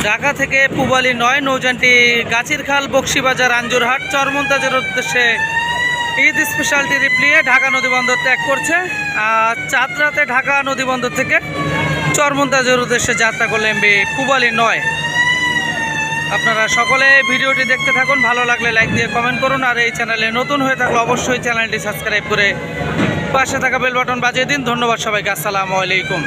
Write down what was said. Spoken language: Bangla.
ঢাকা থেকে পুবালি 9 নৌযানটি গাছিরখাল, বক্সিবাজার, আঞ্জুরহাট, চরমন্তাজের উদ্দেশ্যে ঈদ স্পেশাল ট্রিপ নিয়ে ঢাকা নদীবন্দর ত্যাগ করছে। আর চাঁদরাতে ঢাকা নদীবন্দর থেকে চরমন্তাজের উদ্দেশ্যে যাত্রা করলে এমবি পুবালি 9। আপনারা সকলে ভিডিওটি দেখতে থাকুন, ভালো লাগলে লাইক দিয়ে কমেন্ট করুন। আর এই চ্যানেলে নতুন হয়ে থাকলে অবশ্যই চ্যানেলটি সাবস্ক্রাইব করে পাশে থাকা বেল বাটন বাজিয়ে দিন। ধন্যবাদ সবাইকে, আসসালামু আলাইকুম।